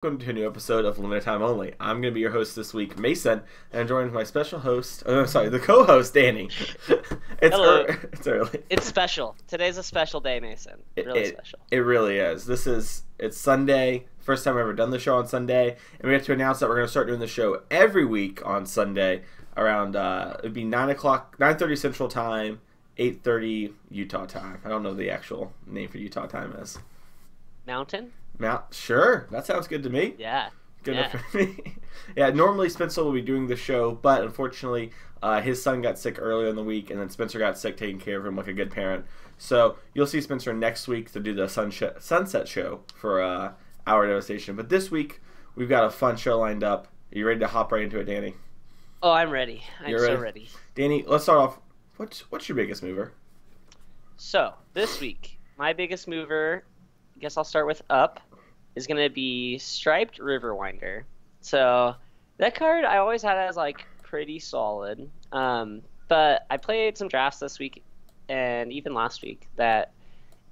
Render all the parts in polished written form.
Welcome to a new episode of Limited Time Only. I'm going to be your host this week, Mason, and I'm joined with my special host, the co-host, Danny. Hello. It's early. It's special. Today's a special day, Mason. Really special. It really is. It's Sunday, first time I've ever done the show on Sunday, and we have to announce that we're going to start doing the show every week on Sunday around, it'd be 9 o'clock, 9:30 Central Time, 8:30 Utah time. I don't know the actual name for Utah time is. Mountain? Sure, that sounds good to me. Yeah. Good enough for me. Yeah, normally Spencer will be doing the show, but unfortunately, his son got sick earlier in the week, and then Spencer got sick taking care of him like a good parent. So you'll see Spencer next week to do the Sunset show for Our Devastation. But this week, we've got a fun show lined up. Are you ready to hop right into it, Danny? Oh, I'm ready. I'm so ready. Danny, let's start off. What's your biggest mover? So, this week, my biggest mover, I guess I'll start with Up, is going to be Striped Riverwinder. So, that card I always had as, like, pretty solid. But I played some drafts this week and even last week that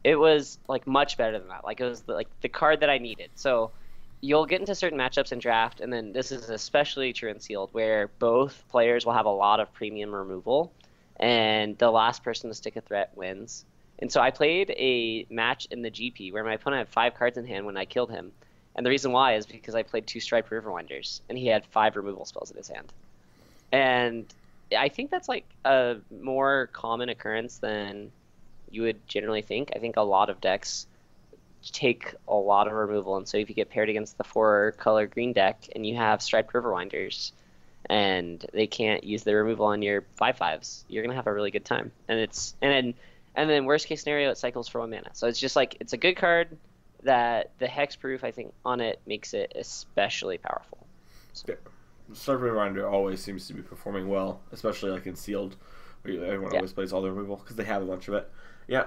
it was, like, much better than that. Like, it was, the card that I needed. So, you'll get into certain matchups in draft, and then this is especially true in Sealed, where both players will have a lot of premium removal, and the last person to stick a threat wins. And so I played a match in the GP where my opponent had 5 cards in hand when I killed him. And the reason why is because I played 2 Striped Riverwinders, and he had 5 removal spells in his hand. And I think that's like a more common occurrence than you would generally think. I think a lot of decks take a lot of removal, and so if you get paired against the 4-color green deck and you have Striped Riverwinders and they can't use the removal on your 5/5s, you're gonna have a really good time. And then worst case scenario, it cycles for 1 mana. So it's just like, it's a good card that the hexproof, I think, on it makes it especially powerful. So. Striped Riverwinder always seems to be performing well, especially like in Sealed, where everyone always plays all the removal because they have a bunch of it. Yeah.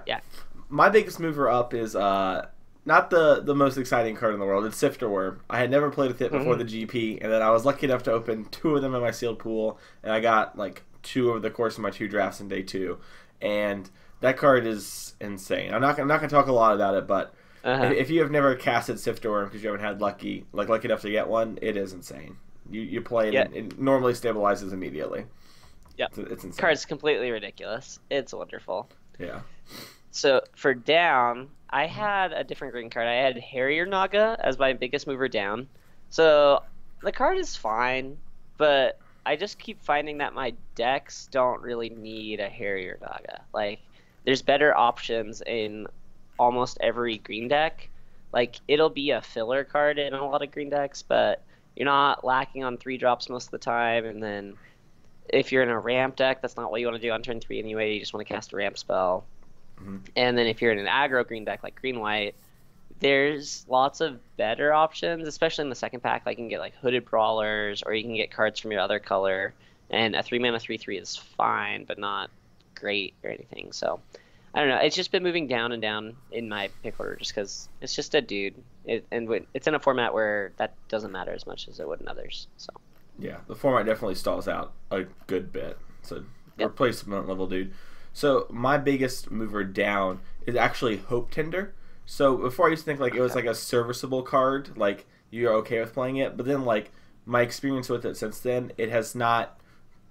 My biggest mover up is not the most exciting card in the world. It's Sifter Worm. I had never played with it before the GP, and then I was lucky enough to open 2 of them in my Sealed pool, and I got like 2 over the course of my 2 drafts in day 2. And that card is insane. I'm not gonna talk a lot about it, but if you have never casted Sifter Worm because you haven't had lucky enough to get one, it is insane. You play it, and it normally stabilizes immediately. Yeah, it's insane. Card's completely ridiculous. It's wonderful. Yeah. So for down, I had a different green card. I had Harrier Naga as my biggest mover down. So the card is fine, but I just keep finding that my decks don't really need a Harrier Naga. Like, there's better options in almost every green deck. Like, it'll be a filler card in a lot of green decks, but you're not lacking on 3 drops most of the time. And then if you're in a ramp deck, that's not what you want to do on turn 3 anyway. You just want to cast a ramp spell. And then if you're in an aggro green deck like green-white, there's lots of better options, especially in the second pack. Like, you can get like Hooded Brawlers, or you can get cards from your other color. And a 3-mana 3/3 is fine, but not great or anything. So I don't know. It's just been moving down and down in my pick order just because it's just a dude. It's in a format where that doesn't matter as much as it would in others. So yeah, the format definitely stalls out a good bit. It's a replacement level dude. So my biggest mover down is actually Hope Tender. So before I used to think like it was like a serviceable card, like you're okay with playing it, but then like my experience with it since then, it has not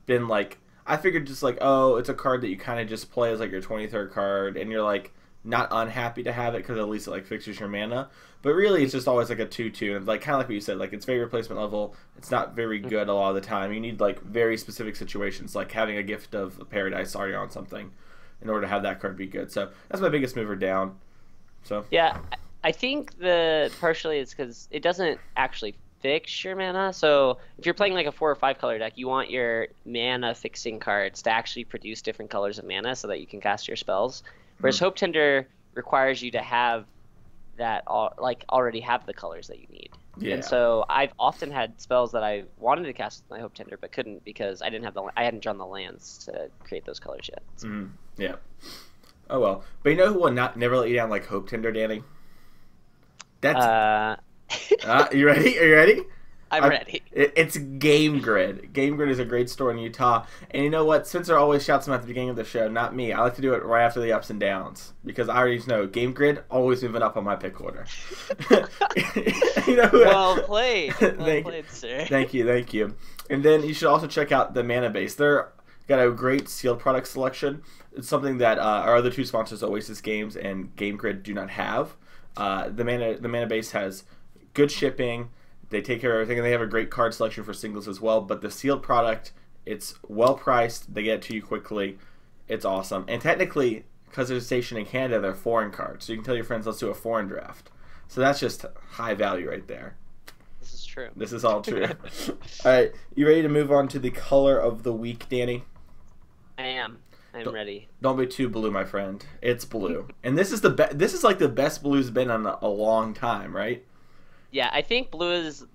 been like, I figured just like, oh, it's a card that you kind of just play as like your 23rd card, and you're like not unhappy to have it because at least it like fixes your mana. But really, it's just always like a 2/2, and like kind of like what you said, like it's very replacement level. It's not very good a lot of the time. You need like very specific situations, like having a Gift of Paradise already on something, in order to have that card be good. So that's my biggest mover down. So yeah, I think partially it's because it doesn't actually fix your mana. So if you're playing like a 4 or 5 color deck, you want your mana fixing cards to actually produce different colors of mana so that you can cast your spells. Whereas Hope Tender requires you to have that already have the colors that you need. Yeah. And so I've often had spells that I wanted to cast with my Hope Tender but couldn't because I hadn't drawn the lands to create those colors yet. So. Yeah. Oh well. But you know who will never let you down like Hope Tender, Danny? That's you ready? Are you ready? I'm ready. It's Game Grid. Game Grid is a great store in Utah. And you know what? Spencer always shouts them at the beginning of the show, not me. I like to do it right after the ups and downs because I already know Game Grid always moving up on my pick order. You know, well played. Well played, sir. Thank you. And then you should also check out the Mana Base. They're got a great sealed product selection. It's something that our other two sponsors, Oasis Games and Game Grid, do not have. The Mana Base has good shipping. They take care of everything, and they have a great card selection for singles as well. But the sealed product, it's well priced. They get it to you quickly. It's awesome. And technically, because they're stationed in Canada, they're foreign cards. So you can tell your friends, let's do a foreign draft. So that's just high value right there. This is true. This is all true. All right, you ready to move on to the color of the week, Danny? I am. I'm ready. Don't be too blue, my friend. It's blue, and this is this is like the best blue's been in a long time, right? Yeah, I think blue is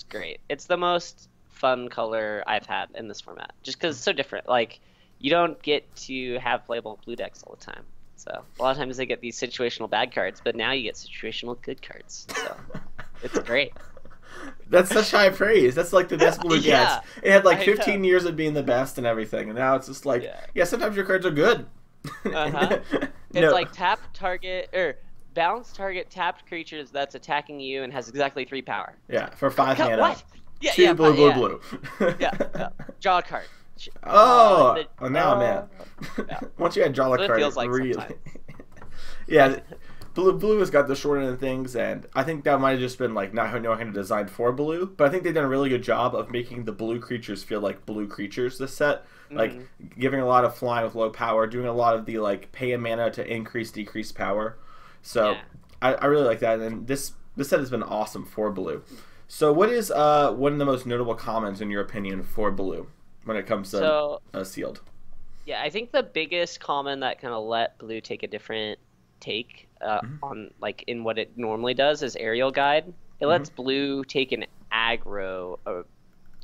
great. It's the most fun color I've had in this format, just because it's so different. Like, you don't get to have playable blue decks all the time. So a lot of times they get these situational bad cards, but now you get situational good cards. So it's great. That's such high praise. That's like the best blue Yeah, gets. It had like 15 years of being the best and everything, and now it's just like, yeah sometimes your cards are good. It's like tap target or bounce target tapped creatures that's attacking you and has exactly 3 power. Yeah, for 5 mana. What? Yeah, 2 blue. Yeah. Draw a card. Now I'm in. Yeah. Once you had draw a card, feels like really. sometimes. Yeah, blue has got the short end of things, and I think that might have just been like not knowing how to design for blue. But I think they've done a really good job of making the blue creatures feel like blue creatures this set. Like giving a lot of flying with low power, doing a lot of the like pay a mana to decrease power. So I really like that, and this set has been awesome for blue. So what is one of the most notable commons in your opinion for blue when it comes to sealed? Yeah, I think the biggest common that kind of let blue take a different take on like in what it normally does is Aerial Guide. It lets blue take an aggro,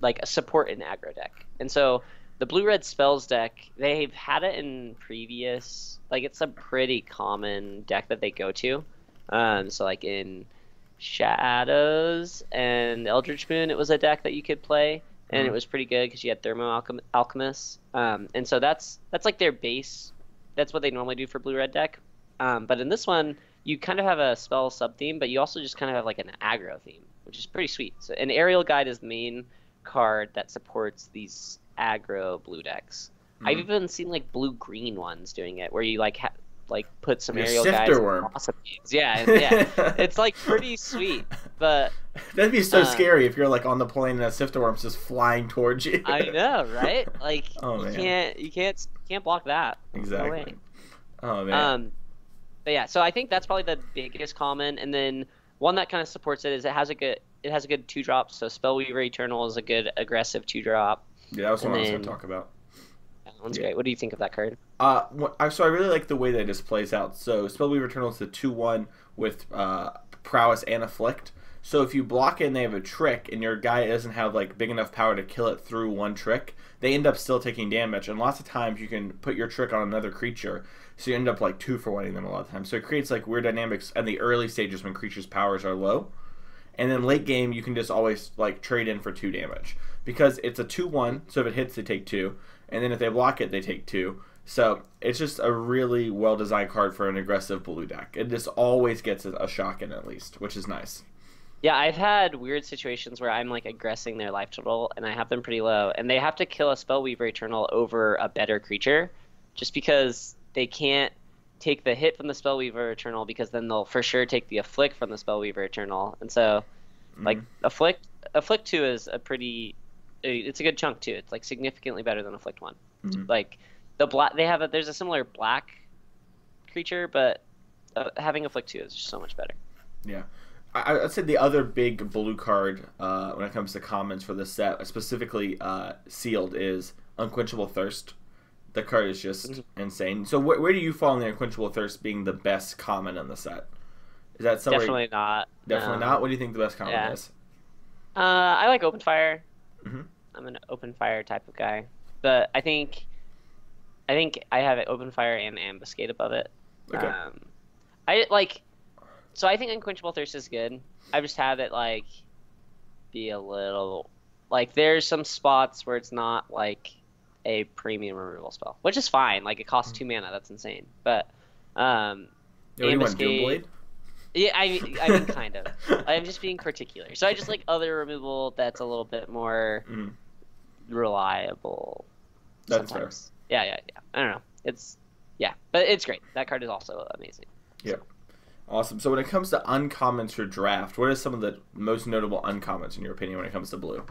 like a support in aggro deck, and so the blue-red spells deck, they've had it in previous, like it's a pretty common deck that they go to. So like in Shadows and Eldritch Moon, it was a deck that you could play, and it was pretty good because you had Thermo Alchemist. And so that's like their base. That's what they normally do for blue-red deck. But in this one, you kind of have a spell sub-theme, but you also just kind of have like an aggro theme, which is pretty sweet. So an Aerial Guide is the main card that supports these aggro blue decks. I've even seen like blue-green ones doing it, where you like put some Aerial Guides in awesome games. Yeah. It's like pretty sweet, but that'd be so scary if you're like on the plane and a Sifter Worm's just flying towards you. I know, right? Like you can't block that. Exactly. No way. Oh man. But yeah, so I think that's probably the biggest common, and then one that kind of supports it is it has a good 2-drop. So Spellweaver Eternal is a good aggressive 2-drop. Yeah, that was what I was going to talk about. That one's great. What do you think of that card? So I really like the way that this plays out. So Spellweaver Eternal is the 2/1 with prowess and afflict. So if you block it and they have a trick, and your guy doesn't have like big enough power to kill it through one trick, they end up still taking damage. And lots of times you can put your trick on another creature, so you end up like 2-for-1ing them a lot of times. So it creates like weird dynamics in the early stages when creatures' powers are low. And then late game, you can just always like trade in for 2 damage because it's a 2/1. So if it hits, they take 2, and then if they block it, they take 2. So it's just a really well designed card for an aggressive blue deck. It just always gets a shock in at least, which is nice. Yeah, I've had weird situations where I'm like aggressing their life total, and I have them pretty low, and they have to kill a Spellweaver Eternal over a better creature, just because they can't take the hit from the Spellweaver Eternal, because then they'll for sure take the Afflict from the Spellweaver Eternal. And so like Afflict 2 is it's a good chunk too. It's like significantly better than Afflict 1. Like the black there's a similar black creature, but having Afflict 2 is just so much better. Yeah. I'd say the other big blue card when it comes to commons for this set, specifically sealed, is Unquenchable Thirst. The card is just insane. So where do you fall in the Unquenchable Thirst being the best common in the set? Is that somewhere? Definitely not. Definitely not? What do you think the best common is? I like Open Fire. I'm an Open Fire type of guy. But I think I have it Open Fire and Ambuscade above it. Okay. So I think Unquenchable Thirst is good. I just have it like be a little like there's some spots where it's not like a premium removal spell, which is fine. Like it costs 2 mana, that's insane. But Yo, you want Doom Ambuscade, Blade? yeah, I mean kind of. I'm just being particular. So I just like other removal that's a little bit more reliable. That's sometimes. Fair. Yeah. I don't know. But it's great. That card is also amazing. Yeah. So. Awesome. So when it comes to uncommons for draft, what are some of the most notable uncommons in your opinion when it comes to blue?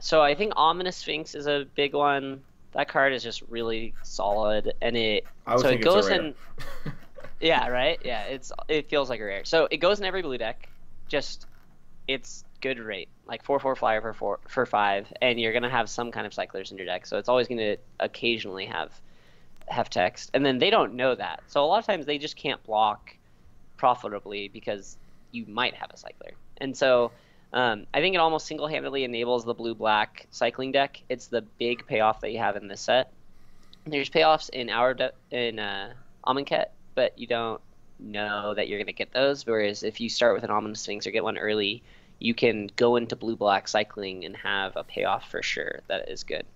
So I think Ominous Sphinx is a big one. That card is just really solid, and it goes in. Yeah, right. Yeah, it feels like a rare. So it goes in every blue deck. Just it's good rate, like 4/4 flyer for 5, and you're gonna have some kind of cyclers in your deck. So it's always gonna occasionally have text, and then they don't know that. So a lot of times they just can't block profitably because you might have a cycler, and so. I think it almost single-handedly enables the blue-black cycling deck. It's the big payoff that you have in this set. There's payoffs in Amonkhet, but you don't know that you're going to get those. Whereas if you start with an Ominous Sphinx or get one early, you can go into blue-black cycling and have a payoff for sure that is good.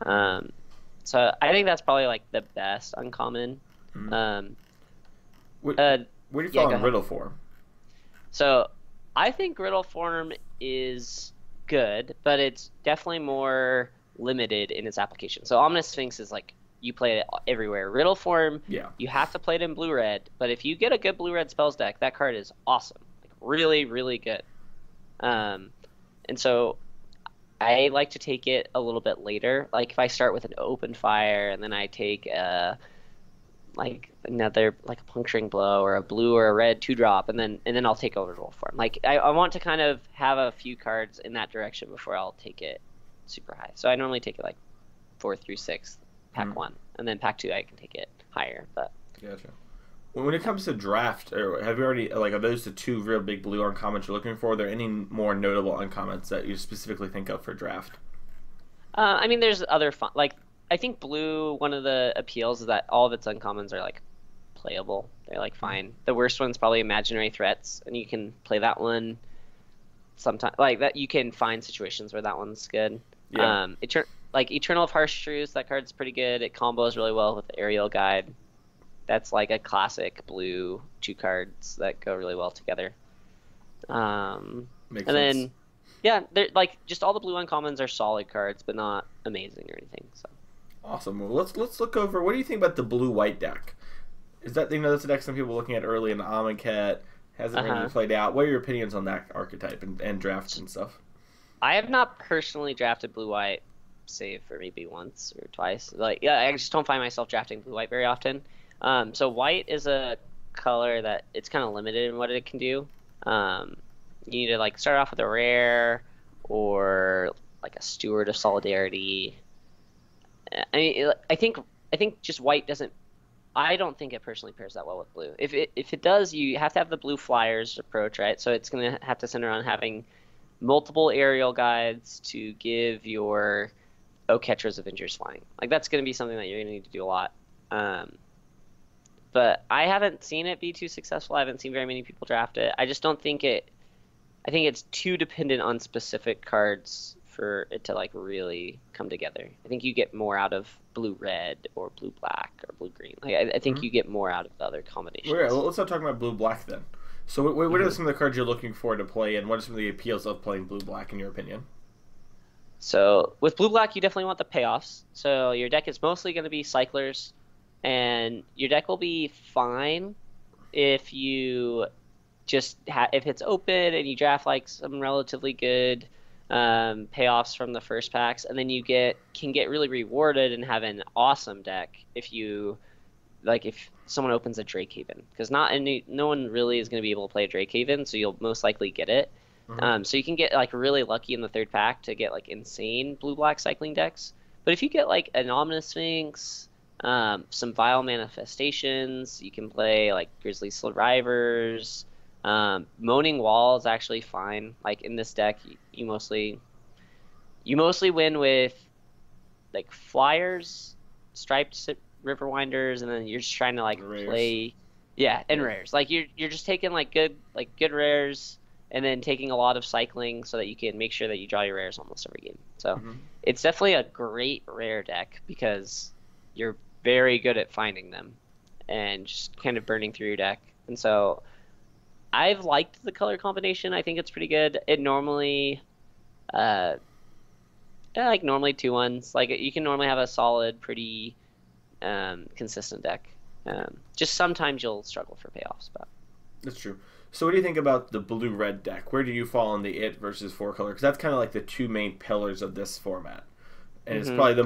So I think that's probably like the best uncommon. What do you fall in Riddle Form? So I think Riddle Form is good, but it's definitely more limited in its application. So Ominous Sphinx is like you play it everywhere. Riddle Form, you have to play it in blue-red, but if you get a good blue-red spells deck, that card is awesome. Like really, really good. And so I like to take it a little bit later. Like if I start with an Open Fire and then I take like another like a Puncturing Blow or a blue or a red 2-drop, and then I'll take over Riddle Form. Like I want to kind of have a few cards in that direction before I'll take it super high. So I normally take it like 4 through 6, pack 1, and then pack 2 I can take it higher. But gotcha. When it comes to draft, or have you already like are those the 2 real big blue uncommons you're looking for? Are there any more notable uncommons that you specifically think of for draft? I mean, there's other fun like. I think blue, one of the appeals is that all of its uncommons are like playable. They're like fine. The worst one's probably Imaginary Threats, and you can play that one sometimes. Like that, you can find situations where that one's good. Yeah. Like Eternal of Harsh Truce, that card's pretty good. It combos really well with the Aerial Guide. That's like a classic blue 2 cards that go really well together. Makes sense. Then, yeah, they're like just all the blue uncommons are solid cards, but not amazing or anything. So. Awesome. Well, let's look over. What do you think about the blue-white deck? Is that that's the deck some people are looking at early in the Amonkhet? Hasn't really played out. What are your opinions on that archetype and drafts and stuff? I have not personally drafted blue-white, save for maybe once or twice. Like, yeah, I just don't find myself drafting blue-white very often. So white is a color that it's kind of limited in what it can do. You need to like start off with a rare or like a Steward of Solidarity. I think just white doesn't. I don't think it personally pairs that well with blue. If it does, you have to have the blue flyers approach, right? So it's gonna have to center on having multiple aerial guides to give your Oketra's Avengers flying. Like that's gonna be something that you're gonna need to do a lot. But I haven't seen it be too successful. I haven't seen very many people draft it. I just don't think it. I think it's too dependent on specific cards for it to like really come together. I think you get more out of blue-red or blue-black or blue-green. Like I think you get more out of the other combinations. Well, let's start talking about blue-black then. So what are some of the cards you're looking for to play, and what are some of the appeals of playing blue-black in your opinion? So with blue-black, you definitely want the payoffs. So your deck is mostly going to be cyclers, and your deck will be fine if you just if it's open and you draft like some relatively good payoffs from the first packs, and then you can get really rewarded and have an awesome deck if you like if someone opens a Drakehaven, because no one really is going to be able to play a Drakehaven, so you'll most likely get it. So you can get like really lucky in the third pack to get like insane blue-black cycling decks. But if you get like an Ominous Sphinx, some Vile Manifestations, you can play like Grisly Survivors. Moaning Wall is actually fine. Like in this deck, you mostly win with like flyers, striped Riverwinders, and then you're just trying to like rares. play, and rares. Like you're just taking like good rares and then taking a lot of cycling so that you can make sure that you draw your rares almost every game. So Hmm. it's definitely a great rare deck because you're very good at finding them and just kind of burning through your deck. And so I've liked the color combination. I think it's pretty good. It normally, uh, like normally 2/1s. Like you can normally have a solid, pretty consistent deck. Just sometimes you'll struggle for payoffs, but That's true. So what do you think about the blue-red deck? Where do you fall on the it versus four color? Because that's kind of like the two main pillars of this format, and it's hmm probably the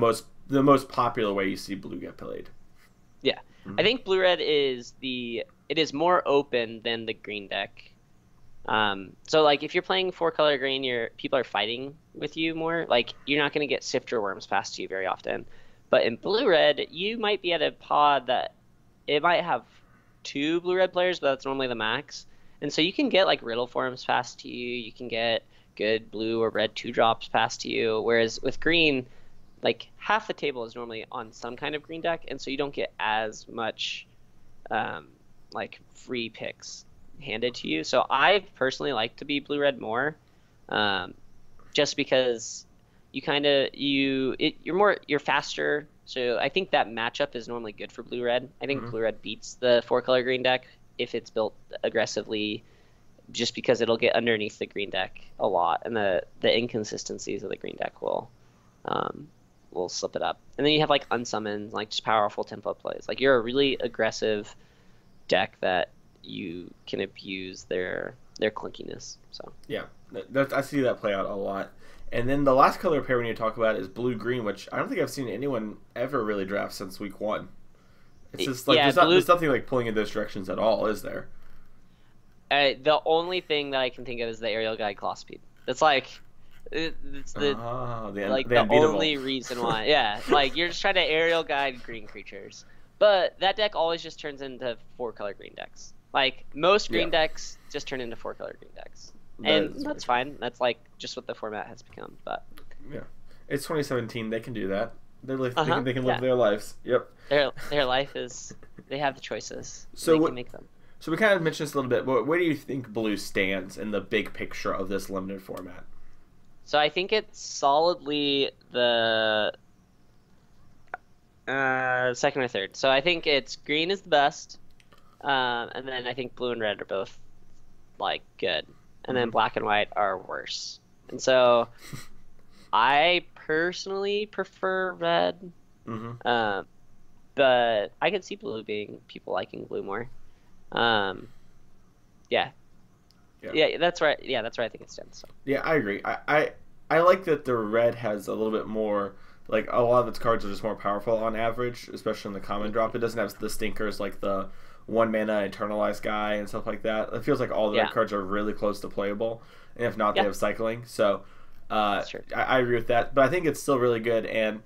most popular way you see blue get played. yeah, Mhm. I think blue red it is more open than the green deck. So like if you're playing four color green, your people are fighting with you more. Like you're not gonna get sifter worms past you very often. But in blue red, you might be at a pod that it might have two blue red players, but that's normally the max. And so you can get like riddle forms past you. You can get good blue or red two drops past you. Whereas with green, like half the table is normally on some kind of green deck, and so you don't get as much um, like free picks handed to you. So I personally like to be blue red more, um, just because you're faster. So I think that matchup is normally good for blue red. I think Mhm. blue red beats the four color green deck if it's built aggressively, just because it'll get underneath the green deck a lot, and the inconsistencies of the green deck um, will slip it up. And then you have like unsummons, like just powerful tempo plays. Like you're a really aggressive deck that you can abuse their clinkiness. So Yeah, I see that play out a lot. And then the last color pair we need to talk about is blue-green, which I don't think I've seen anyone ever really draft since week one. It's just like yeah, there's nothing like pulling in those directions at all, is there? the only thing that I can think of is the aerial guide claw speed. It's like it's the Ah, like the the unbeatable. only reason why. Yeah, like you're just trying to aerial guide green creatures. But that deck always just turns into four color green decks. Like most Yeah, green decks just turn into four color green decks. that And is very that's true. fine. That's like just what the format has become. But Yeah, it's 2017. They can do that. uh-huh, They can live yeah. their lives. Yep. Their life is they have the choices. So They can what? make them. So we kind of mentioned this a little bit, but where do you think blue stands in the big picture of this limited format? So I think it's solidly the second or third. So I think it's green is the best, and then I think blue and red are both like good, and then Hmm. black and white are worse. And so I personally prefer red, Hmm. um, but I could see blue being people liking blue more. Um, yeah, Yeah. yeah, that's right. Yeah, that's right. I think it stands. So. Yeah, I agree. I like that the red has a little bit more. Like a lot of its cards are just more powerful on average, especially in the common drop. It doesn't have the stinkers like the one mana eternalized guy and stuff like that. It feels like all the red Yeah, cards are really close to playable, and if not, they yeah, have cycling. So that's true. I agree with that. But I think it's still really good, and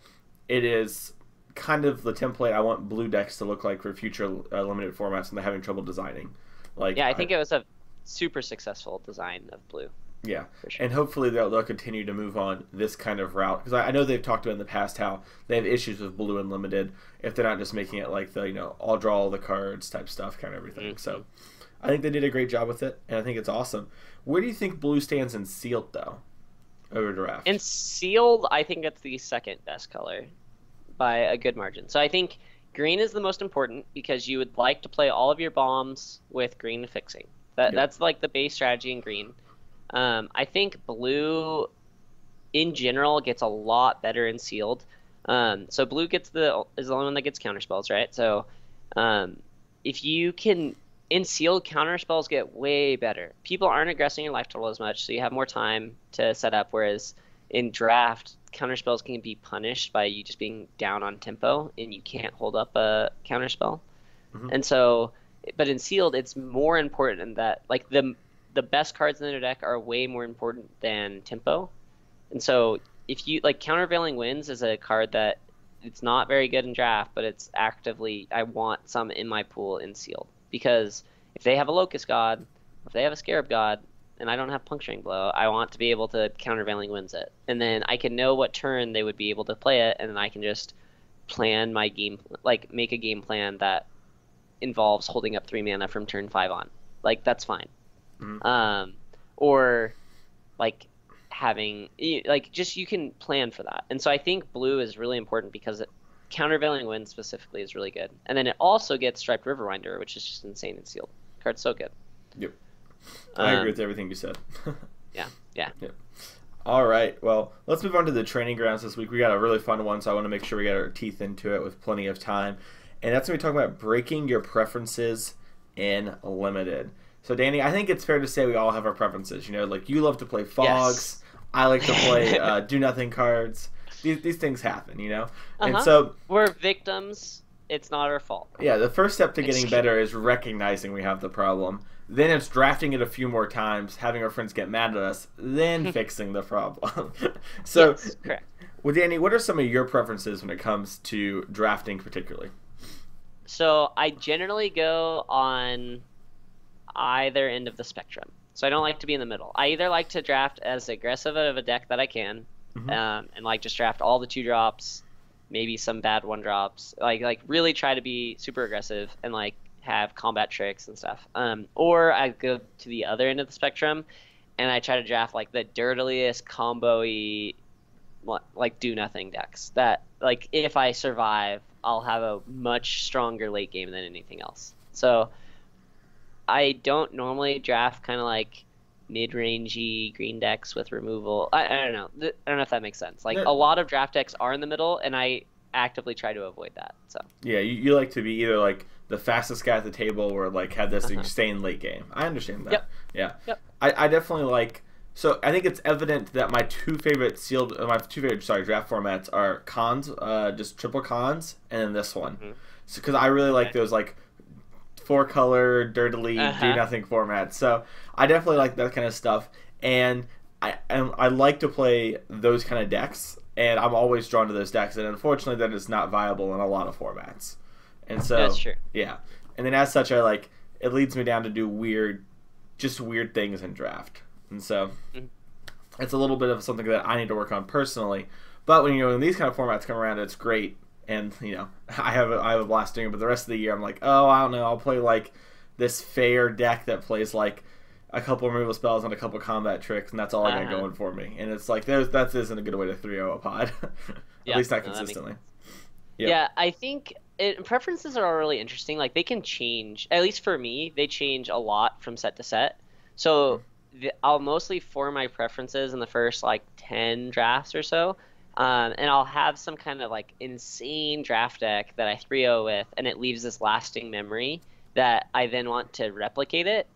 it is kind of the template I want blue decks to look like for future limited formats, and they're having trouble designing. Like Yeah, I think it was a super successful design of blue yeah, for sure. and hopefully they'll continue to move on this kind of route because I know they've talked about in the past how they have issues with Blue Unlimited if they're not just making it like the I'll draw all the cards type stuff kind of everything. hmm So I think they did a great job with it, and I think it's awesome. Where do you think Blue stands in Sealed though over And Draft? sealed, I think it's the second best color by a good margin. So I think green is the most important because you would like to play all of your bombs with green fixing. Yep. That's like the base strategy in green. I think blue in general gets a lot better in sealed. So blue is the only one that gets counter spells, right? So um, if you can in sealed, counter spells get way better. People aren't aggressing your life total as much, so you have more time to set up. Whereas in draft, counter spells can be punished by you just being down on tempo, and you can't hold up a counter spell. Hmm. And so, but in sealed, it's more important in that like the best cards in the deck are way more important than tempo. And so if you like countervailing winds is a card that it's not very good in draft, but it's actively I want some in my pool in sealed because if they have a locust god, if they have a scarab god, and I don't have puncturing blow, I want to be able to countervailing winds it, and then I can know what turn they would be able to play it, and then I can just plan my game like make a game plan that involves holding up 3 mana from turn 5 on. Like that's fine. Hmm. Um, or like having like just you can plan for that. And so I think blue is really important because countervailing wind specifically is really good. And then it also gets striped Riverwinder, which is just insane in sealed. Card's so good. Yep. I agree with everything you said. Yeah. Yeah. Yep. All right. Well, let's move on to the training grounds this week. We got a really fun one, so I want to make sure we get our teeth into it with plenty of time. And that's going to be talking about breaking your preferences in Limited. So, Danny, I think it's fair to say we all have our preferences. You know, like you love to play fogs. Yes. I like to play do nothing cards. These things happen, you know? Uh-huh. And so we're victims. It's not our fault. Yeah, the first step to getting better is recognizing we have the problem. Then it's drafting it a few more times, having our friends get mad at us, then fixing the problem. So, yes, correct. Well, Danny, what are some of your preferences when it comes to drafting particularly? So I generally go on either end of the spectrum. So I don't like to be in the middle. I either like to draft as aggressive of a deck that I can, and like just draft all the 2-drops, maybe some bad 1-drops, like really try to be super aggressive and like have combat tricks and stuff. Or I go to the other end of the spectrum and I try to draft like the dirtiest combo-y like do nothing decks that like if I survive I'll have a much stronger late game than anything else. So I don't normally draft kind of like mid-rangey green decks with removal. I don't know. I don't know if that makes sense. Like a lot of draft decks are in the middle, and I actively try to avoid that. So yeah, you like to be either like the fastest guy at the table or like have this insane late game. I understand that. Yep. Yeah. Yep. I definitely like. So I think it's evident that my two favorite draft formats are cons, just triple cons, and then this one. So because I really like those like 4-color, dirtily do nothing formats. So I definitely like that kind of stuff, and I like to play those kind of decks, and I'm always drawn to those decks. And unfortunately, that is not viable in a lot of formats. And so that's true. Yeah, and then as such, it leads me down to do weird things in draft. And so it's a little bit of something that I need to work on personally. But when these kind of formats come around, it's great. And I have a blast doing it. But the rest of the year, I'm like, oh, I don't know. I'll play like this fair deck that plays like a couple removal spells and a couple combat tricks, and that's all I got going for me. And it's like that isn't a good way to 3-0 a pod. At least not consistently. Yeah, I think preferences are really interesting. Like they can change. At least for me, they change a lot from set to set. So I'll mostly form my preferences in the first like 10 drafts or so, and I'll have some kind of like insane draft deck that I 3-0 with, and it leaves this lasting memory that I then want to replicate it.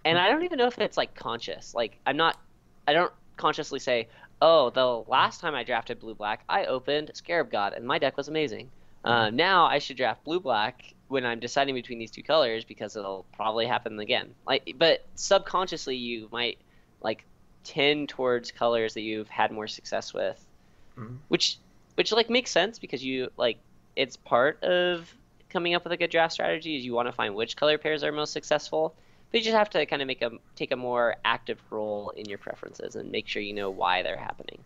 And I don't even know if it's like conscious. Like I don't consciously say, oh, the last time I drafted blue-black, I opened Scarab God, and my deck was amazing. Now I should draft blue-black when I'm deciding between these two colors because it'll probably happen again. But subconsciously you might like tend towards colors that you've had more success with, which like makes sense because you like it's part of coming up with a good draft strategy is you want to find which color pairs are most successful. But you just have to kind of take a more active role in your preferences and make sure you know why they're happening.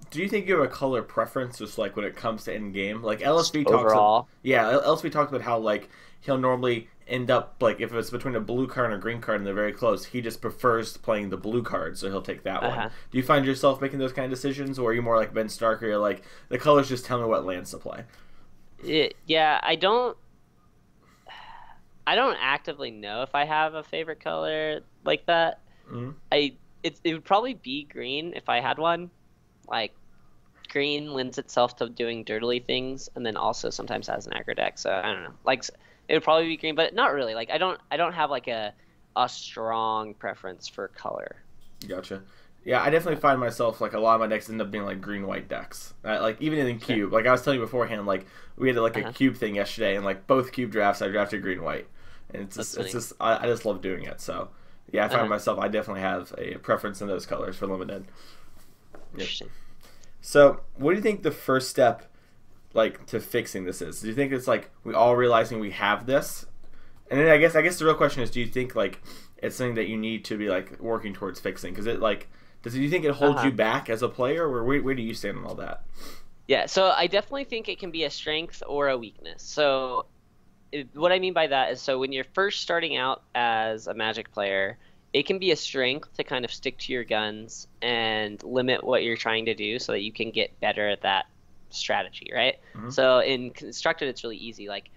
Do you think you have a color preference just like when it comes to end game? Like LSV overall? LSV talks about how like he'll normally end up like if it's between a blue card and a green card and they're very close, he just prefers playing the blue card, so he'll take that one. Do you find yourself making those kind of decisions, or are you more like Ben Stark, where you're like the colors just tell me what lands to play? Yeah, I don't actively know if I have a favorite color like that. It would probably be green if I had one. Like green lends itself to doing dirtily things, and then also sometimes has an aggro deck. So I don't know. Like it would probably be green, but not really. Like I don't have like a strong preference for color. Gotcha. Yeah, I definitely find myself like a lot of my decks end up being like green-white decks. Like even in cube, like I was telling you beforehand, like we had like a cube thing yesterday, and like both cube drafts I drafted green-white, and it's just I just love doing it. So yeah, I find myself I definitely have a preference in those colors for limited. Interesting. So what do you think the first step like to fixing this is? Do you think it's like we all realizing we have this, and then I guess the real question is, do you think like it's something that you need to be like working towards fixing? Because it like do you think it holds you back as a player, or where do you stand on all that? Yeah, so I definitely think it can be a strength or a weakness. So what I mean by that is, so when you're first starting out as a Magic player, it can be a strength to kind of stick to your guns and limit what you're trying to do so that you can get better at that strategy, right? Mm-hmm. So in constructed, it's really easy. Like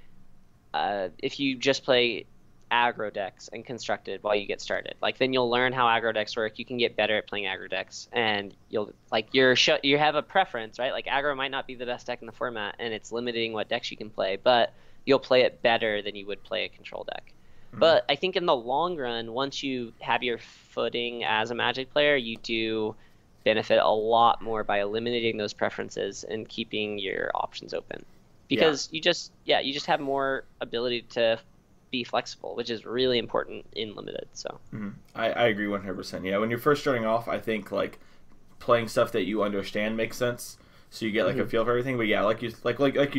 if you just play aggro decks and constructed while you get started, like then you'll learn how aggro decks work. You can get better at playing aggro decks, and you'll like you have a preference, right? Like aggro might not be the best deck in the format, and it's limiting what decks you can play, but you'll play it better than you would play a control deck. But I think in the long run, once you have your footing as a Magic player, you do benefit a lot more by eliminating those preferences and keeping your options open. Because you just have more ability to be flexible, which is really important in limited. So I agree 100%. Yeah, when you're first starting off, I think like playing stuff that you understand makes sense. So you get like a feel for everything, but yeah, like you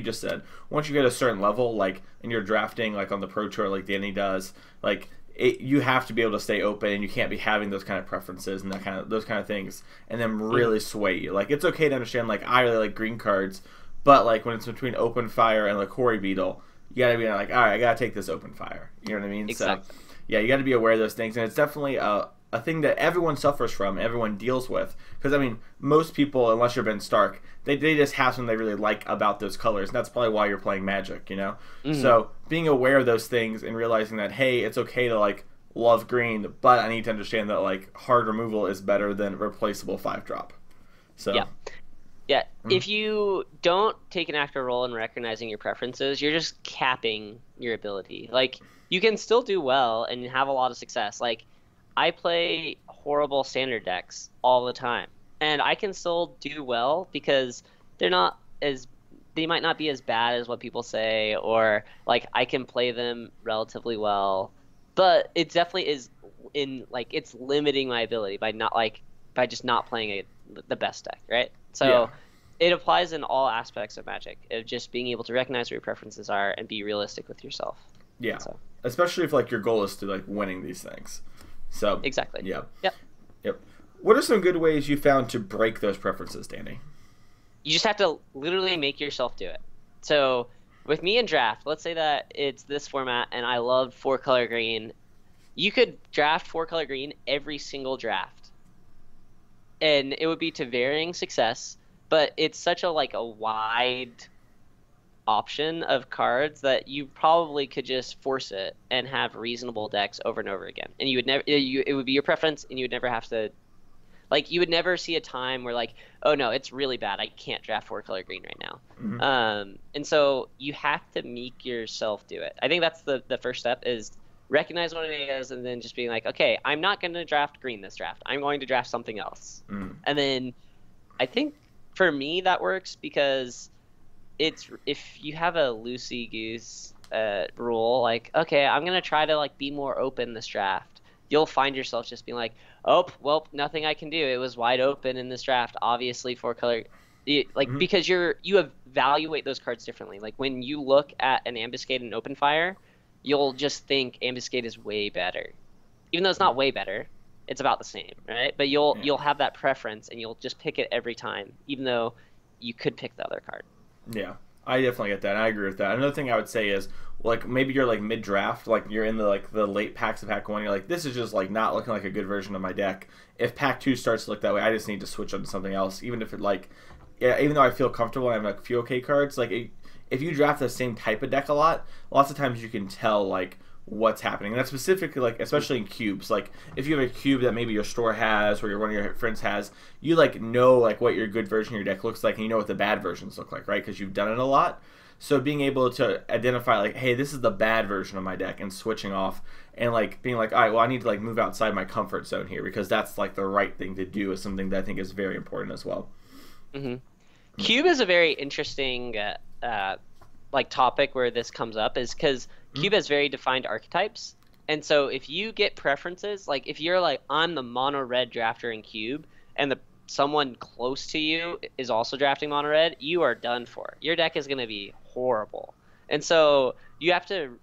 just said, once you get a certain level, like and you're drafting like on the Pro Tour, like Danny does, like you have to be able to stay open, and you can't be having those kind of preferences and those kind of things, and then really sway you. Like it's okay to understand, like I really like green cards, but like when it's between Open Fire and like Quarry Beetle, you gotta be like, all right, I gotta take this Open Fire. You know what I mean? Exactly. So yeah, you got to be aware of those things, and it's definitely a thing that everyone suffers from, everyone deals with. Because, I mean, most people, unless you're Ben Stark, they just have something they really like about those colors. And that's probably why you're playing Magic, you know? So being aware of those things and realizing that, hey, it's okay to, like, love green, but I need to understand that, like, hard removal is better than replaceable 5-drop. So Yeah, if you don't take an active role in recognizing your preferences, you're just capping your ability. Like, you can still do well and have a lot of success. Like, I play horrible standard decks all the time, and I can still do well because they might not be as bad as what people say, or like I can play them relatively well, but it definitely is it's limiting my ability by just not playing the best deck, right? So it applies in all aspects of Magic, of just being able to recognize what your preferences are and be realistic with yourself. Yeah, especially if like your goal is to like winning these things. So exactly. Yep. What are some good ways you found to break those preferences, Danny? You just have to literally make yourself do it. So with me in draft, let's say that it's this format and I love 4-color green. You could draft 4-color green every single draft, and it would be to varying success. But it's such a wide option of cards that you probably could just force it and have reasonable decks over and over again, and you would never it would be your preference, and you would never have to you would never see a time where like, oh no, it's really bad, I can't draft 4-color green right now. And so you have to make yourself do it. I think that's the first step, is recognize what it is, and then just being like, okay, I'm not going to draft green this draft, I'm going to draft something else. And then I think for me that works because it's, if you have a loosey-goose rule, like, okay, I'm gonna try to like be more open this draft, you'll find yourself just being like, oh well, nothing I can do, it was wide open in this draft, obviously 4-color, because you evaluate those cards differently. Like when you look at an Ambuscade and Open Fire, you'll just think Ambuscade is way better, even though it's not way better, it's about the same, right? But you'll have that preference, and you'll just pick it every time, even though you could pick the other card. Yeah, I definitely get that. I agree with that. Another thing I would say is, like, maybe you're like mid-draft, like you're in the late packs of Pack 1, you're like, this is just like not looking like a good version of my deck. If Pack 2 starts to look that way, I just need to switch on to something else. Even if it even though I feel comfortable and I have a few okay cards, like if you draft the same type of deck a lot, lots of times you can tell like what's happening. And that's specifically like, especially in cubes, like if you have a cube that maybe your store has or one of your friends has, you like know like what your good version of your deck looks like, and you know what the bad versions look like, right? Because you've done it a lot. So being able to identify like, hey, this is the bad version of my deck, and switching off, and like being like, all right, well, I need to like move outside my comfort zone here, because that's like the right thing to do, is something that I think is very important as well. Cube is a very interesting topic where this comes up, is because Cube has very defined archetypes, and so if you get preferences, like if you're like, I'm the mono red drafter in Cube, and someone close to you is also drafting mono red, you are done for. Your deck is going to be horrible, and so you have to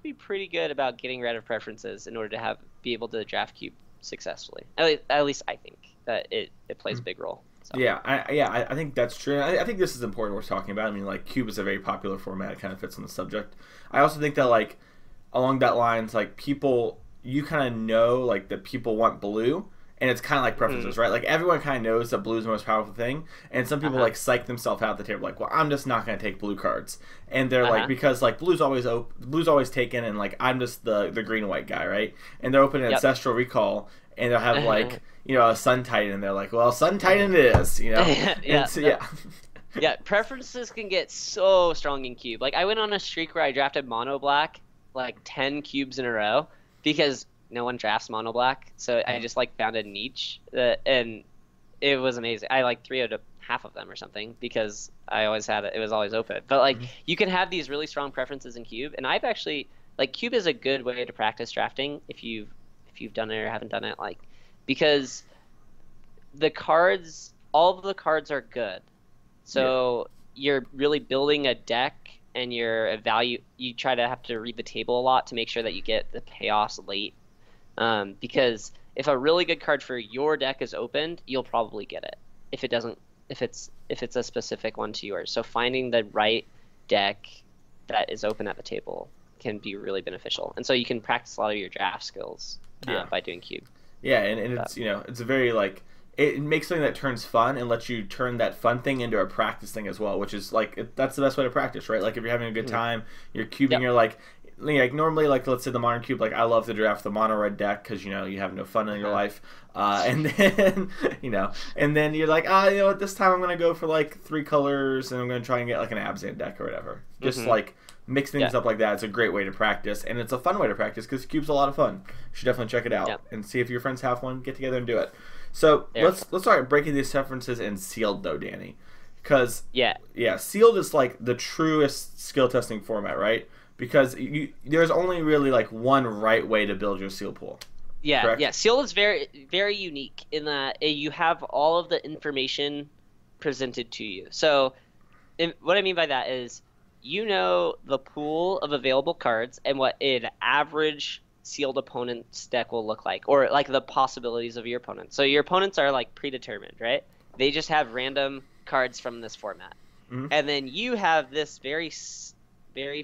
be pretty good about getting rid of preferences in order to be able to draft Cube successfully. At least I think that it plays a big role. So. Yeah, I think that's true. I think this is important we're talking about. I mean, like, Cube is a very popular format. It kind of fits on the subject. I also think that, like, along that lines, like, people you kind of know like that people want blue, and it's kind of like preferences, right? Like everyone kind of knows that blue is the most powerful thing, and some people like psych themselves out at the table, like, well, I'm just not going to take blue cards, and they're like, because like blue's always taken, and like I'm just the green and white guy, right? And they're opening Ancestral Recall, and they'll have like a Sun Titan, and they're like, well, Sun Titan it is, Yeah, preferences can get so strong in Cube. Like I went on a streak where I drafted mono black like 10 cubes in a row because no one drafts mono black, so I just like found a niche, and it was amazing. I like 3-0'd half of them or something because I always had it. It was always open. But like you can have these really strong preferences in Cube, and I've actually like Cube is a good way to practice drafting if you've done it or haven't done it, like because all of the cards are good. So you're really building a deck, and you try to have to read the table a lot to make sure that you get the payoffs late. Because if a really good card for your deck is opened, you'll probably get it. If it's a specific one to yours. So finding the right deck that is open at the table can be really beneficial. And so you can practice a lot of your draft skills by doing Cube. Yeah, and it's it's a very like it makes something that turns fun and lets you turn that fun thing into a practice thing as well, which is like that's the best way to practice, right? Like if you're having a good time, you're cubing, you're like normally, like let's say the Modern Cube, like I love to draft the mono red deck because you have no fun in your life, and then and then you're like what, this time I'm gonna go for like 3 colors and I'm gonna try and get like an Abzan deck or whatever. Just like mix things up like that. It's a great way to practice, and it's a fun way to practice because Cube's a lot of fun. You should definitely check it out and see if your friends have one. Get together and do it. So let's start breaking these differences in Sealed though, Danny, because Sealed is like the truest skill testing format, right? Because there's only really like one right way to build your seal pool. Correct? Sealed is very, very unique in that you have all of the information presented to you. So what I mean by that is the pool of available cards and what an average sealed opponent's deck will look like, or like the possibilities of your opponent. So your opponents are like predetermined, right? They just have random cards from this format. And then you have this very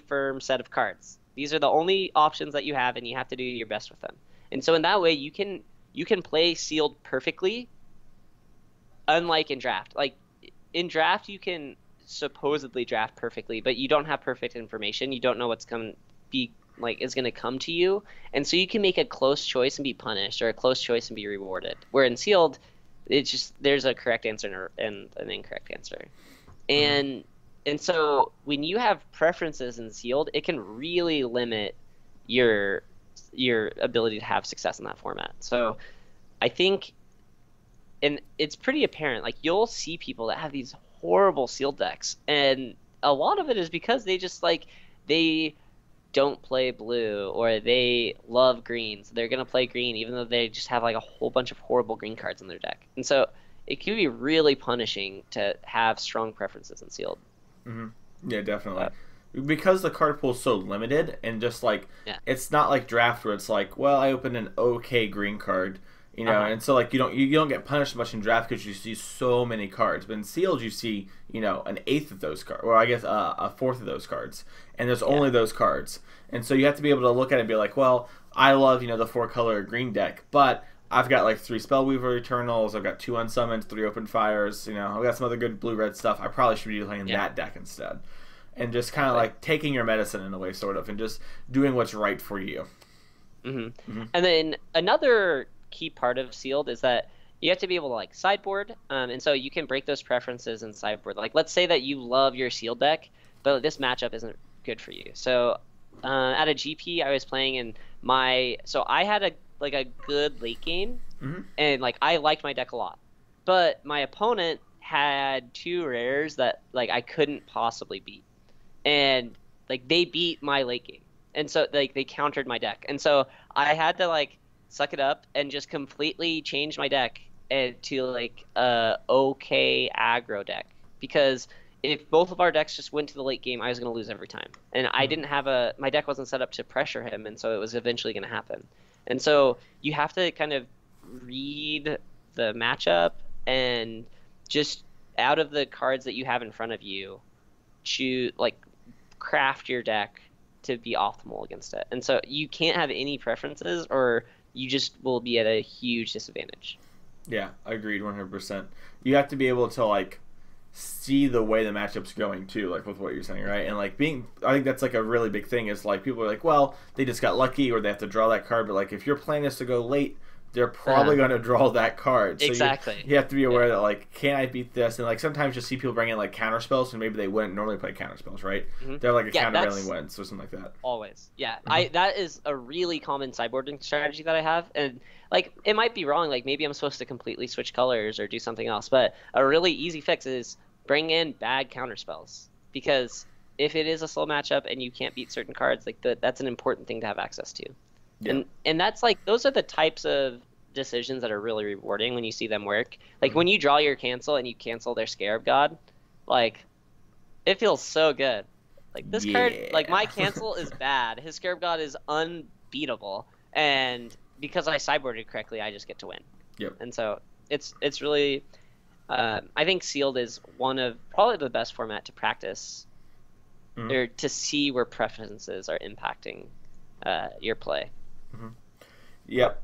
firm set of cards. These are the only options that you have, and you have to do your best with them. And so in that way, you can play Sealed perfectly, unlike in draft. Like in draft, you can supposedly draft perfectly, but you don't have perfect information. You don't know what's going to be is going to come to you, and so you can make a close choice and be punished, or a close choice and be rewarded. Where in Sealed, it's just there's a correct answer and an incorrect answer, and so when you have preferences in Sealed, it can really limit your ability to have success in that format. So I think, and it's pretty apparent, like you'll see people that have these horrible Sealed decks, and a lot of it is because they just they don't play blue, or they love green, so they're going to play green even though they just have like a whole bunch of horrible green cards in their deck. And so it can be really punishing to have strong preferences in Sealed. Yeah, definitely. Because the card pool is so limited, and just like it's not like draft where it's like, well, I opened an okay green card, and so like you don't get punished much in draft because you see so many cards. But in Sealed, you see an eighth of those cards, or I guess a fourth of those cards, and there's only those cards. And so you have to be able to look at it and be like, well, I love the 4-color green deck, but I've got like 3 Spellweaver Eternals, I've got 2 Unsummons, 3 Open Fires, I've got some other good blue-red stuff. I probably should be playing that deck instead. And just kind of like taking your medicine in a way, sort of, and just doing what's right for you. And then another key part of Sealed is that you have to be able to like sideboard, and so you can break those preferences in sideboard. Like let's say that you love your Sealed deck, but this matchup isn't good for you. So at a GP, I was playing in so I had a good late game, and like I liked my deck a lot, but my opponent had 2 rares that like I couldn't possibly beat, and like they beat my late game, and so like they countered my deck, and so I had to like suck it up and just completely change my deck to like a okay aggro deck, because if both of our decks just went to the late game, I was going to lose every time, and I didn't have my deck wasn't set up to pressure him, and so it was eventually going to happen. And so you have to kind of read the matchup and just out of the cards that you have in front of you, craft your deck to be optimal against it. And so you can't have any preferences, or you just will be at a huge disadvantage. Yeah, agreed 100%. You have to be able to, like, see the way the matchup's going, too, like, with what you're saying, right? And, like, I think that's, like, a really big thing is, like, people are like, well, they just got lucky or they have to draw that card. But, like, if your plan is to go late, they're probably going to draw that card. So exactly. You have to be aware that, like, can I beat this? And, like, sometimes you see people bring in, like, counter spells, and maybe they wouldn't normally play counter spells, right? Mm-hmm. They're like a countervailing wins or something like that. Always. Yeah. That is a really common sideboarding strategy that I have. And, like, it might be wrong. Like, maybe I'm supposed to completely switch colors or do something else. But a really easy fix is bring in bad counter spells. Because if it is a slow matchup and you can't beat certain cards, like, that's an important thing to have access to. Yeah. And that's, like, those are the types of decisions that are really rewarding when you see them work. Like when you draw your cancel and you cancel their Scarab God, like it feels so good. Like this card, like my cancel is bad. His Scarab God is unbeatable, and because I sideboarded correctly, I just get to win. Yep. And so it's really, I think sealed is one of probably the best format to practice, or to see where preferences are impacting your play. Yep.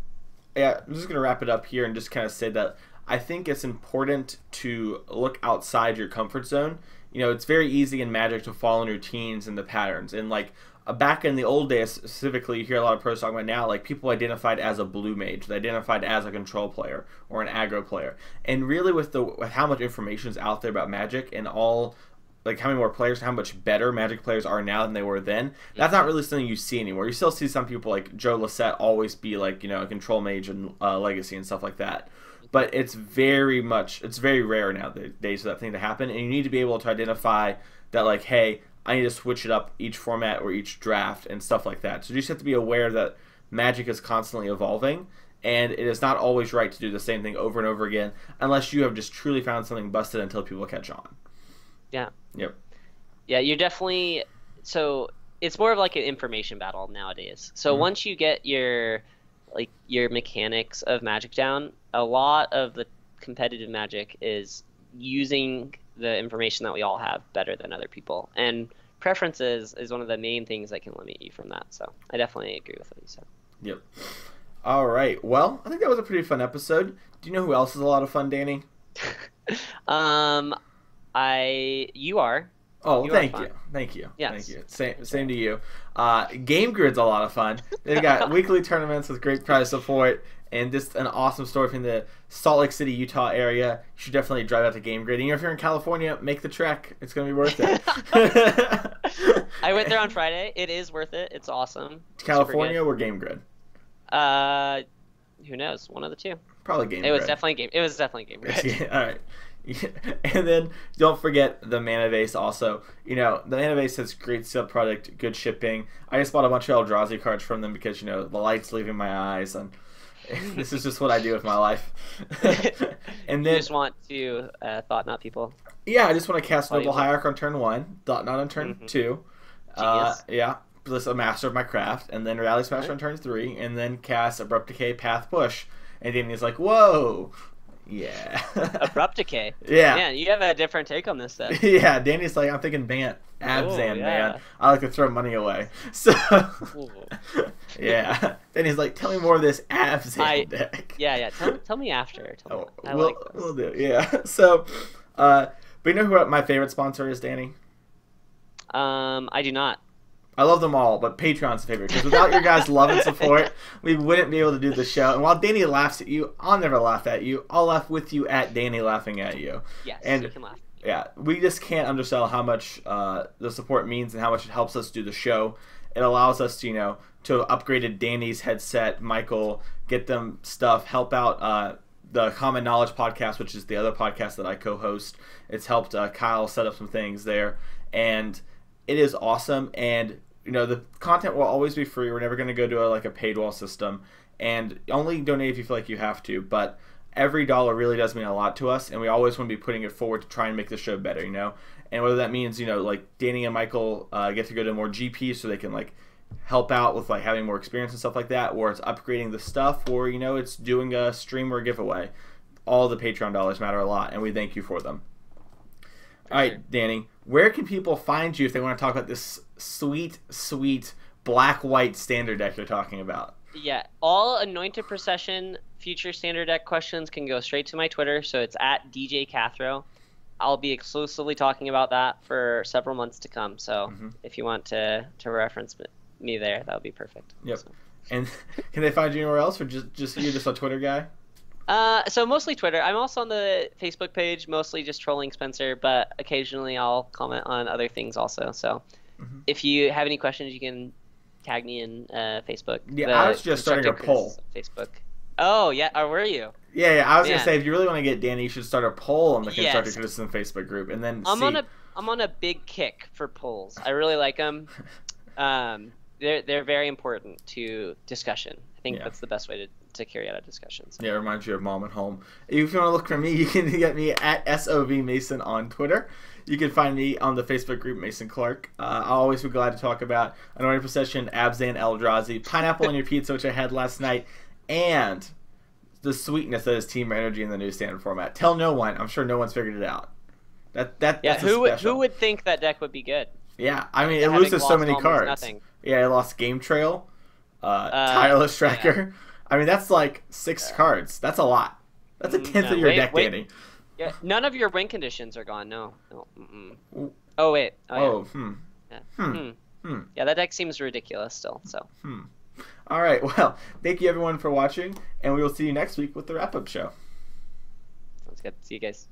Yeah, I'm just going to wrap it up here and just kind of say that I think it's important to look outside your comfort zone. You know, it's very easy in Magic to fall in routines and the patterns. And, like, back in the old days, specifically, you hear a lot of pros talking about now, like, people identified as a blue mage. They identified as a control player or an aggro player. And really with how much information is out there about Magic and all, like, how many more players, how much better Magic players are now than they were then, that's not really something you see anymore. You still see some people like Joe Lissette always be, like, you know, a control mage and Legacy and stuff like that. But it's very rare nowadays for that thing to happen, and you need to be able to identify that, like, hey, I need to switch it up each format or each draft and stuff like that. So you just have to be aware that Magic is constantly evolving, and it is not always right to do the same thing over and over again unless you have just truly found something busted until people catch on. Yeah. Yep. Yeah, you're definitely... So it's more of like an information battle nowadays. So once you get your mechanics of Magic down, a lot of the competitive Magic is using the information that we all have better than other people. And preferences is one of the main things that can limit you from that. So I definitely agree with what you said. Yep. All right. Well, I think that was a pretty fun episode. Do you know who else is a lot of fun, Danny? You are. Oh, thank you. Yes. Thank you. Same to you. Game Grid's a lot of fun. They've got weekly tournaments with great prize support and just an awesome story from the Salt Lake City, Utah area. You should definitely drive out to Game Grid. And if you're in California, make the trek. It's going to be worth it. I went there on Friday. It is worth it. It's awesome. California or Game Grid? Who knows? One of the two. Probably Game Grid. It was definitely Game Grid. All right. And then don't forget the Mana Base also. You know, the Mana Base has great sealed product, good shipping. I just bought a bunch of Eldrazi cards from them because, you know, the light's leaving my eyes, and this is just what I do with my life. And then you just want to Thought Knot people. Yeah, I just want to cast Noble Hierarch on turn 1, Thought Knot on turn 2. Yeah, plus a Master of my Craft, and then Reality Smasher on turn 3, and then cast Abrupt Decay, Path Push. And then he's like, whoa. Yeah. Abrupt Decay. Yeah. Man, you have a different take on this then. Yeah, Danny's like, I'm thinking Bant. Abzan, man. I like to throw money away. So, yeah. Danny's like, tell me more of this Abzan deck. Yeah. Tell me after. We'll do. Yeah. So, but you know who my favorite sponsor is, Danny? I do not. I love them all, but Patreon's favorite, because without your guys' love and support, we wouldn't be able to do the show. And while Danny laughs at you, I'll never laugh at you. I'll laugh with you at Danny laughing at you. Yes, and you can laugh. Yeah, we just can't undersell how much the support means and how much it helps us do the show. It allows us to, you know, to upgrade Danny's headset, Michael, get them stuff, help out the Common Knowledge podcast, which is the other podcast that I co-host. It's helped Kyle set up some things there, and it is awesome. And you know, the content will always be free. We're never going to go to a paid wall system, and only donate if you feel like you have to. But every dollar really does mean a lot to us, and we always want to be putting it forward to try and make the show better, you know. And whether that means, you know, like Danny and Michael get to go to more GPs so they can like help out with like having more experience and stuff like that, or it's upgrading the stuff, or you know, it's doing a stream or a giveaway. All the Patreon dollars matter a lot, and we thank you for them. For All sure. right, Danny, where can people find you if they want to talk about this sweet, sweet black-white standard deck you're talking about? Yeah, all Anointed Procession future standard deck questions can go straight to my Twitter, so it's at DJ Cathro. I'll be exclusively talking about that for several months to come. So if you want to reference me there, that would be perfect. Yep. So. And can they find you anywhere else, or just you're just a Twitter guy? So mostly Twitter. I'm also on the Facebook page, mostly just trolling Spencer, but occasionally I'll comment on other things also. So if you have any questions, you can tag me in Facebook. Yeah, I was just starting a poll. Facebook. Oh, yeah. Or were you? Yeah. I was gonna say, if you really want to get Danny, you should start a poll on the Constructed Criticism Facebook group, and then I'm on a big kick for polls. I really like them. They're very important to discussion. I think that's the best way to carry out a discussion. So. Yeah, it reminds you of Mom and Home. If you want to look for me, you can get me at SOVMason on Twitter. You can find me on the Facebook group Mason Clark. I'll always be glad to talk about Anointed Procession, Abzan Eldrazi, Pineapple on Your Pizza, which I had last night, and the sweetness that is Team Energy in the new standard format. Tell no one. I'm sure no one's figured it out. That's who would think that deck would be good? Yeah, I mean, it loses so many cards. Nothing. Yeah, it lost Game Trail, Tireless Tracker. Yeah. I mean, that's like 6 cards. That's a lot. That's a tenth of your deck, Danny. Yeah, none of your win conditions are gone. No. Oh wait. Oh, yeah. Yeah, that deck seems ridiculous still. So. All right. Well, thank you everyone for watching, and we will see you next week with the wrap-up show. Sounds good. See you guys.